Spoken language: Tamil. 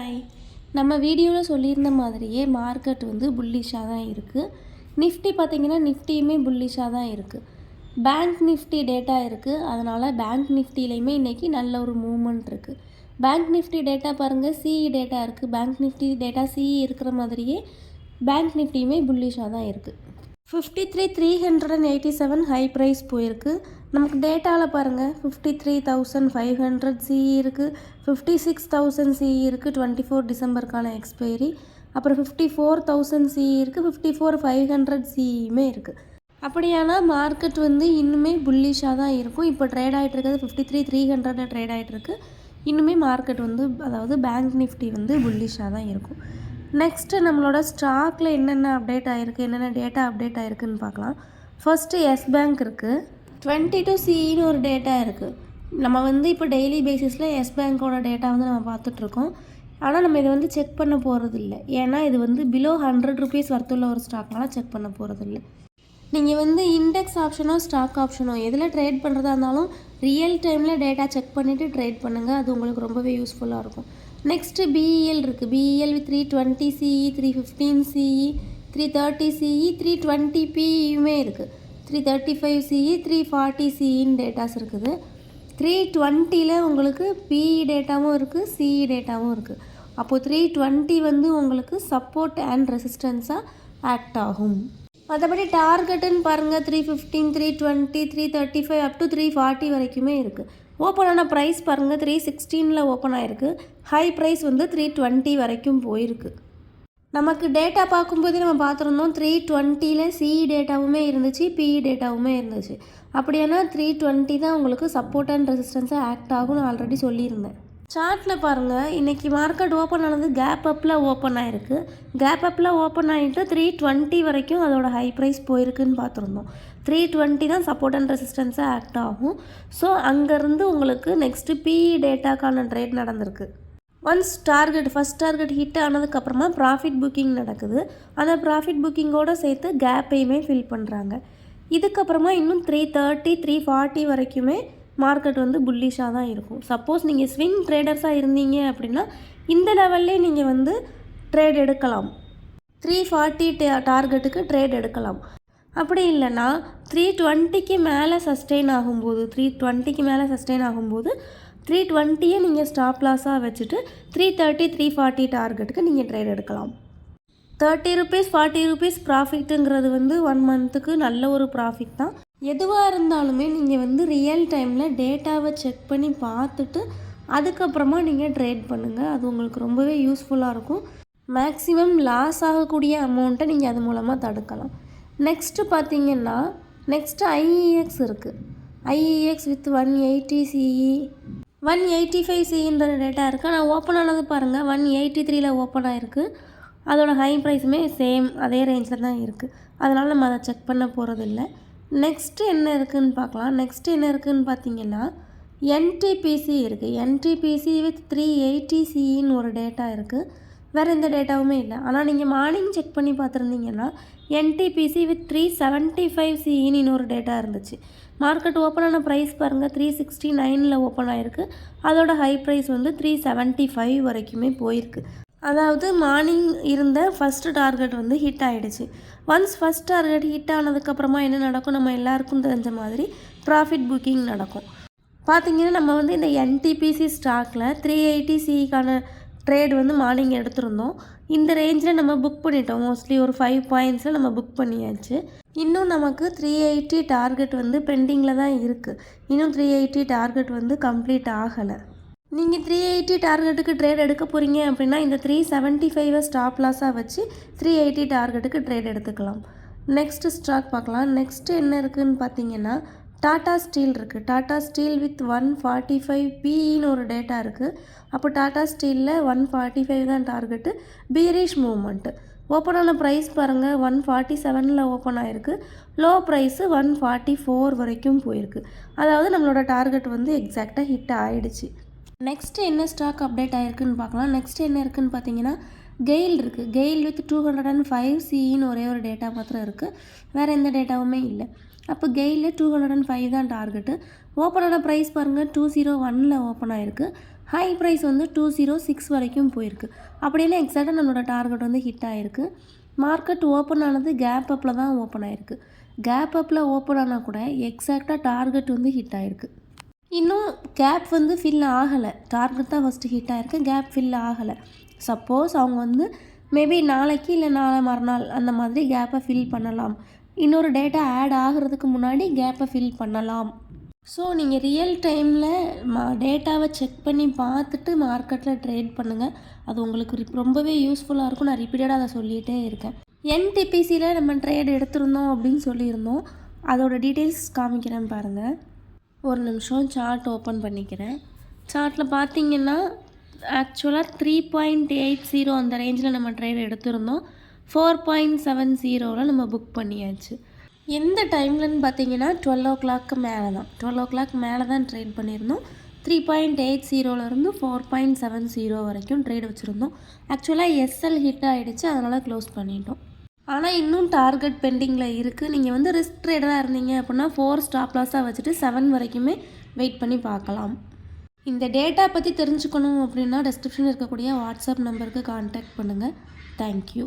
ஹாய், நம்ம வீடியோவில் சொல்லியிருந்த மாதிரியே மார்க்கெட் வந்து புல்லிஷாக தான் இருக்குது. நிஃப்டி பார்த்திங்கன்னா நிஃப்டியுமே புல்லிஷாக தான் இருக்குது. பேங்க் நிஃப்டி டேட்டா இருக்குது. அதனால் பேங்க் நிஃப்டிலையுமே இன்றைக்கி நல்ல ஒரு மூவ்மெண்ட் இருக்குது. பேங்க் நிஃப்டி டேட்டா பாருங்கள், சிஇ டேட்டா இருக்குது. பேங்க் நிஃப்டி டேட்டா சிஇ இருக்கிற மாதிரியே பேங்க் நிஃப்டியுமே புல்லிஷாக தான் இருக்குது. 53,387 ஹை ப்ரைஸ் போயிருக்கு. நமக்கு டேட்டாவில் பாருங்கள் 53,500 சிஇ இருக்குது, 56,000 சிஇ இருக்குது. 24 டிசம்பருக்கான எக்ஸ்பைரி. அப்புறம் 54,000 சிஇ இருக்குது, 54,500 சிஇயுமே இருக்குது. அப்படியானா மார்க்கெட் வந்து இன்னுமே புல்லிஷாக தான் இருக்கும். இப்போ ட்ரேட் ஆகிட்டு இருக்கிறது 53,300 ட்ரேட் ஆகிட்டுருக்கு. இன்னுமே மார்க்கெட் வந்து அதாவது பேங்க் நிஃப்டி வந்து புல்லிஷாக தான் இருக்கும். நெக்ஸ்ட்டு நம்மளோட ஸ்டாக்கில் என்னென்ன அப்டேட் ஆகிருக்கு, என்னென்ன டேட்டா அப்டேட் ஆகிருக்குன்னு பார்க்கலாம். ஃபர்ஸ்ட்டு எஸ் பேங்க் இருக்குது. 22 சிஇன்னு ஒரு டேட்டா இருக்குது. நம்ம வந்து இப்போ டெய்லி பேசிஸில் எஸ் பேங்க்கோட டேட்டா வந்து நம்ம பார்த்துட்ருக்கோம். ஆனால் நம்ம இதை வந்து செக் பண்ண போகிறது இல்லை. ஏன்னா இது வந்து பிலோ 100 ருபீஸ் வர்த்துள்ள ஒரு ஸ்டாக்னால செக் பண்ண போகிறது இல்லை. நீங்கள் வந்து இண்டெக்ஸ் ஆப்ஷனோ ஸ்டாக் ஆப்ஷனோ எதில் ட்ரேட் பண்ணுறதா இருந்தாலும் ரியல் டைமில் டேட்டா செக் பண்ணிவிட்டு ட்ரேட் பண்ணுங்கள். அது உங்களுக்கு ரொம்பவே யூஸ்ஃபுல்லாக இருக்கும். நெக்ஸ்ட்டு பிஇஎல் இருக்குது. BEL with 320 CE, 315 CE, 330 CE, 320 பிஇயுமே இருக்குது. 335 சிஇ, 340 சிஇன்னு டேட்டாஸ் இருக்குது. 320ல் உங்களுக்கு பிஇ டேட்டாவும் இருக்குது, சிஇ டேட்டாவும் இருக்குது. அப்போது 320 வந்து உங்களுக்கு சப்போர்ட் அண்ட் ரெசிஸ்டன்ஸாக ஆக்ட் ஆகும். மற்றபடி டார்கெட்டுன்னு பாருங்கள் 315, 320, 335 அப் டு 340 வரைக்குமே இருக்குது. ஓப்பனான ப்ரைஸ் பாருங்கள் 316 ஓப்பன் ஆகிருக்கு. ஹை ப்ரைஸ் வந்து 320 வரைக்கும் போயிருக்கு. நமக்கு டேட்டா பார்க்கும்போதே நம்ம பார்த்துருந்தோம் 320ல் சிஇ டேட்டாவுமே இருந்துச்சு, பிஇ டேட்டாவுமே இருந்துச்சு. அப்படியானா 320 தான் உங்களுக்கு சப்போர்ட் அண்ட் ரெசிஸ்டன்ஸாக ஆக்ட் ஆகும். நான் ஆல்ரெடி சொல்லியிருந்தேன். சார்ட்டில் பாருங்கள், இன்றைக்கி மார்க்கெட் ஓப்பன் ஆனது கேப் அப்பில் ஓப்பன் ஆகிருக்கு. கேப் அப்பில் ஓப்பன் ஆகிட்டு 320 வரைக்கும் அதோட ஹை ப்ரைஸ் போயிருக்குன்னு பார்த்துருந்தோம். 320 தான் சப்போர்ட் அண்ட் ரெசிஸ்டன்ஸாக ஆக்ட் ஆகும். ஸோ அங்கேருந்து உங்களுக்கு நெக்ஸ்ட்டு பிஇ டேட்டாக்கான ட்ரேட் நடந்திருக்கு. ஒன்ஸ் ஃபஸ்ட் டார்கெட் ஹிட் ஆனதுக்கப்புறமா ப்ராஃபிட் புக்கிங் நடக்குது. அந்த ப்ராஃபிட் புக்கிங்கோடு சேர்த்து கேப்பையுமே ஃபில் பண்ணுறாங்க. இதுக்கப்புறமா இன்னும் 330, 340 வரைக்குமே மார்க்கெட் வந்து புல்லிஷாக தான் இருக்கும். சப்போஸ் நீங்கள் ஸ்விங் ட்ரேடர்ஸாக இருந்தீங்க அப்படின்னா இந்த லெவல்லே நீங்கள் வந்து ட்ரேட் எடுக்கலாம். 340 டார்கெட்டுக்கு ட்ரேட் எடுக்கலாம். அப்படி இல்லைன்னா 320க்கு மேலே சஸ்டெயின் ஆகும்போது 320யை நீங்கள் ஸ்டாப் லாஸாக வச்சுட்டு 330, 340 டார்கெட்டுக்கு நீங்கள் ட்ரேட் எடுக்கலாம். 30 ருபீஸ் 40 ருபீஸ் ப்ராஃபிட்டுங்கிறது வந்து 1 மந்த்துக்கு நல்ல ஒரு ப்ராஃபிட் தான். எதுவாக இருந்தாலுமே நீங்கள் வந்து ரியல் டைமில் டேட்டாவை செக் பண்ணி பார்த்துட்டு அதுக்கப்புறமா நீங்கள் ட்ரேட் பண்ணுங்கள். அது உங்களுக்கு ரொம்பவே யூஸ்ஃபுல்லாக இருக்கும். மேக்ஸிமம் லாஸ் ஆகக்கூடிய அமௌண்ட்டை நீங்கள் அது மூலமாக தடுக்கலாம். நெக்ஸ்ட்டு பார்த்தீங்கன்னா ஐஇஎக்ஸ் இருக்குது. ஐஇஎக்ஸ் வித் 180 சிஇ, 185 சிஇன்ற டேட்டா இருக்குது. ஆனால் ஓப்பன் ஆனது பாருங்கள் 183ல் ஓப்பன் ஆகிருக்கு. அதோட ஹை ப்ரைஸுமே சேம் அதே ரேஞ்சில் தான் இருக்குது. அதனால் நம்ம அதை செக் பண்ண போகிறதில்ல. நெக்ஸ்ட்டு என்ன இருக்குதுன்னு பார்க்கலாம். நெக்ஸ்ட்டு என்ன இருக்குதுன்னு பார்த்தீங்கன்னா என்டிபிசி இருக்குது. என்டிபிசி வித் 380 சிஇன்னு ஒரு டேட்டா இருக்குது. வேறு எந்த டேட்டாவுமே இல்லை. ஆனால் நீங்கள் மார்னிங் செக் பண்ணி பார்த்துருந்தீங்கன்னா என்டிபிசி வித் 375 சிஇன்னு இன்னொரு டேட்டா இருந்துச்சு. மார்க்கெட் ஓப்பன் ஆன ப்ரைஸ் பாருங்கள் 369ல் ஓப்பன் ஆகிருக்கு. அதோட ஹை ப்ரைஸ் வந்து 375 வரைக்குமே போயிருக்கு. அதாவது மார்னிங் இருந்த ஃபஸ்ட்டு டார்கெட் வந்து ஹிட் ஆகிடுச்சு. ஒன்ஸ் ஃபஸ்ட் டார்கெட் ஹிட் ஆனதுக்கப்புறமா என்ன நடக்கும், நம்ம எல்லாருக்கும் தெரிஞ்ச மாதிரி ப்ராஃபிட் புக்கிங் நடக்கும். பார்த்திங்கன்னா நம்ம வந்து இந்த என்டிபிசி ஸ்டாக்கில் 380 சிஇக்கான ட்ரேட் வந்து மார்னிங் எடுத்திருந்தோம். இந்த ரேஞ்சில் நம்ம புக் பண்ணிட்டோம். மோஸ்ட்லி ஒரு 5 பாயிண்ட்ஸில் நம்ம புக் பண்ணியாச்சு. இன்னும் நமக்கு 380 டார்கெட் வந்து பெண்டிங்கில் தான் இருக்குது. இன்னும் 380 டார்கெட் வந்து கம்ப்ளீட் ஆகலை. நீங்கள் 380 டார்கெட்டுக்கு ட்ரேட் எடுக்க போகிறீங்க அப்படின்னா இந்த 375 ஸ்டாப் லாஸாக வச்சு 380 டார்கெட்டுக்கு ட்ரேட் எடுத்துக்கலாம். நெக்ஸ்ட்டு ஸ்டாக் பார்க்கலாம். நெக்ஸ்ட்டு என்ன இருக்குதுன்னு பார்த்தீங்கன்னா டாடா ஸ்டீல் இருக்குது. டாடா ஸ்டீல் வித் 145 பிஇன்னு ஒரு டேட்டா இருக்குது. அப்போ டாடா ஸ்டீலில் 145 தான் டார்கெட்டு. பீரிஷ் மூவ்மெண்ட்டு. ஓப்பன் ஆன ப்ரைஸ் பாருங்கள் 147ல் ஓப்பன் ஆகிருக்கு. லோ ப்ரைஸு 144 வரைக்கும் போயிருக்கு. அதாவது நம்மளோட டார்கெட் வந்து எக்ஸாக்டாக ஹிட் ஆகிடுச்சு. நெக்ஸ்ட்டு என்ன ஸ்டாக் அப்டேட் ஆகிருக்குன்னு பார்க்கலாம். நெக்ஸ்ட்டு என்ன இருக்குதுன்னு பார்த்தீங்கன்னா கெயில் இருக்குது. கெயில் வித் 205 சிஇன்னு ஒரே ஒரு டேட்டா மாத்திரம் இருக்குது. வேறு எந்த டேட்டாவுமே இல்லை. அப்போ கெயிலில் 205 தான் டார்கெட்டு. ஓப்பனான ப்ரைஸ் பாருங்கள் 201ல் ஓப்பன் ஆகிருக்கு. ஹை ப்ரைஸ் வந்து 206 வரைக்கும் போயிருக்கு. அப்படின்னா எக்ஸாக்டாக நம்மளோட டார்கெட் வந்து ஹிட் ஆகிருக்கு. மார்க்கெட் ஓப்பன் ஆனது கேப் அப்பில் தான் ஓப்பன் ஆகிருக்கு. கேப் அப்பில் ஓப்பன் ஆனால் கூட எக்ஸாக்டாக டார்கெட் வந்து ஹிட் ஆகிருக்கு. இன்னும் கேப் வந்து ஃபில் ஆகலை. டார்கெட் தான் ஃபஸ்ட்டு ஹிட் ஆகிருக்கு, கேப் ஃபில் ஆகலை. சப்போஸ் அவங்க வந்து மேபி நாளைக்கு இல்லை நாளை மறுநாள் அந்த மாதிரி கேப்பை ஃபில் பண்ணலாம். இன்னொரு டேட்டா ஆட் ஆகிறதுக்கு முன்னாடி கேப்பை ஃபில் பண்ணலாம். ஸோ நீங்கள் ரியல் டைமில் டேட்டாவை செக் பண்ணி பார்த்துட்டு மார்க்கெட்டில் ட்ரேட் பண்ணுங்கள். அது உங்களுக்கு ரொம்பவே யூஸ்ஃபுல்லாக இருக்கும். நான் ரிப்பீட்டடாக அதை சொல்லிகிட்டே இருக்கேன். என்டிபிசியில் நம்ம ட்ரேட் எடுத்திருந்தோம் அப்படின்னு சொல்லியிருந்தோம். அதோட டீட்டெயில்ஸ் காமிக்கிறேன் பாருங்கள். ஒரு நிமிஷம் சார்ட் ஓப்பன் பண்ணிக்கிறேன். சார்ட்டில் பார்த்தீங்கன்னா ஆக்சுவலாக 3.80 அந்த ரேஞ்சில் நம்ம ட்ரேட் எடுத்திருந்தோம். 4.70 நம்ம புக் பண்ணியாச்சு. எந்த டைம்லன்னு பார்த்தீங்கன்னா 12 o'clock மேலே தான். 12 o'clock மேலே தான் ட்ரேட் பண்ணியிருந்தோம். 3.80 4.70 வரைக்கும் ட்ரேட் வச்சுருந்தோம். ஆக்சுவலாக எஸ்எல் ஹிட் ஆகிடுச்சு, அதனால் க்ளோஸ் பண்ணிட்டோம். ஆனால் இன்னும் டார்கெட் பெண்டிங்கில் இருக்குது. நீங்கள் வந்து ரிஸ்க் ட்ரேடராக இருந்தீங்க அப்படின்னா 4 ஸ்டாப் லாஸாக வச்சுட்டு 7 வரைக்குமே வெயிட் பண்ணி பார்க்கலாம். இந்த டேட்டா பற்றி தெரிஞ்சுக்கணும் அப்படின்னா டிஸ்கிரிப்ஷனில் இருக்கக்கூடிய வாட்ஸ்அப் நம்பருக்கு கான்டாக்ட் பண்ணுங்கள். தேங்க்யூ.